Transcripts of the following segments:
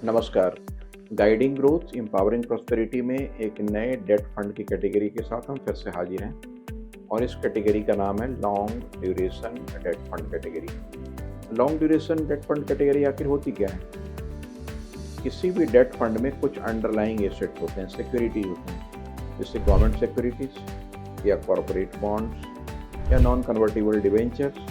नमस्कार। Guiding growth empowering prosperity में एक नए डेट फंड की कैटेगरी के साथ हम फिर से हाजिर हैं और इस कैटेगरी का नाम है long duration debt fund category. Long duration debt fund category आखिर होती क्या है? किसी भी डेट फंड में कुछ अंडरलाइंग एसेट्स होते हैं, सिक्योरिटीज होती हैं, जैसे गवर्नमेंट सिक्योरिटीज या कॉरपोरेट बॉन्ड्स या नॉन कन्वर्टिबल डिवेंचर्स।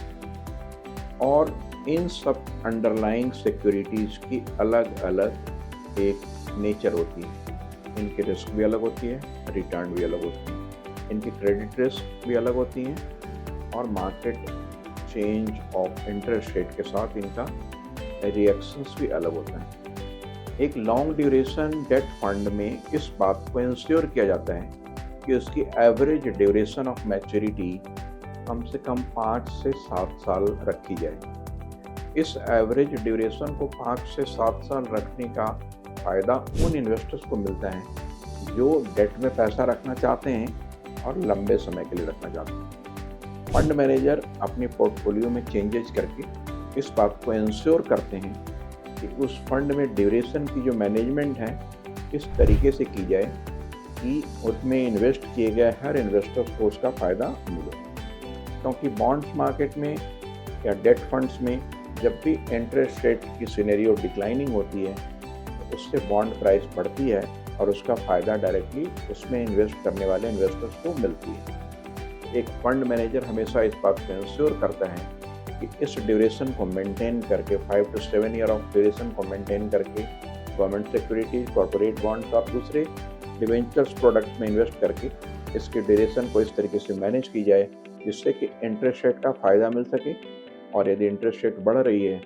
और इन सब अंडरलाइंग सिक्योरिटीज़ की अलग अलग एक नेचर होती है। इनकी रिस्क भी अलग होती है, रिटर्न भी अलग होती है, इनकी क्रेडिट रिस्क भी अलग होती हैं और market change of interest rate के साथ इनका रिएक्शंस भी अलग होता है। एक लॉन्ग ड्यूरेशन डेट फंड में इस बात को इंश्योर किया जाता है कि उसकी एवरेज ड्यूरेशन ऑफ मैच्योरिटी कम से कम 5 से 7 साल रखी जाए। इस एवरेज ड्यूरेशन को 5 से 7 साल रखने का फ़ायदा उन इन्वेस्टर्स को मिलता है जो डेट में पैसा रखना चाहते हैं और लंबे समय के लिए रखना चाहते हैं। फंड मैनेजर अपने पोर्टफोलियो में चेंजेस करके इस बात को इंश्योर करते हैं कि उस फंड में ड्यूरेशन की जो मैनेजमेंट है इस तरीके से की जाए कि उसमें इन्वेस्ट किए गए हर इन्वेस्टर्स को उसका फ़ायदा मिले। क्योंकि बॉन्ड्स मार्केट में या डेट फंड्स में जब भी इंटरेस्ट रेट की सिनेरियो डिक्लाइनिंग होती है तो उससे बॉन्ड प्राइस बढ़ती है और उसका फ़ायदा डायरेक्टली उसमें इन्वेस्ट करने वाले इन्वेस्टर्स को मिलती है। एक फंड मैनेजर हमेशा इस बात को इंश्योर करता है कि इस ड्यूरेशन को मेंटेन करके 5 to 7 ईयर ऑफ ड्यूरेशन को मेंटेन करके गवर्नमेंट सिक्योरिटीज, कॉरपोरेट बॉन्ड्स और दूसरे डिवेंचर्स प्रोडक्ट में इन्वेस्ट करके इसके ड्यूरेशन को इस तरीके से मैनेज की जाए जिससे कि इंटरेस्ट रेट का फ़ायदा मिल सके और यदि इंटरेस्ट रेट बढ़ रही है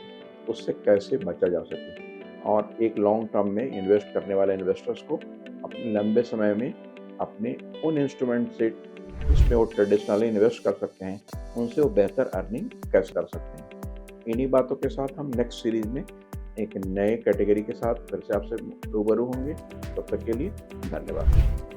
उससे कैसे बचा जा सके। और एक लॉन्ग टर्म में इन्वेस्ट करने वाले इन्वेस्टर्स को अपने लंबे समय में अपने उन इंस्ट्रूमेंट से जिसमें वो ट्रेडिशनली इन्वेस्ट कर सकते हैं उनसे वो बेहतर अर्निंग कैसे कर सकते हैं। इन्हीं बातों के साथ हम नेक्स्ट सीरीज़ में एक नए कैटेगरी के साथ फिर से आपसे रूबरू होंगे। तब तक के लिए धन्यवाद।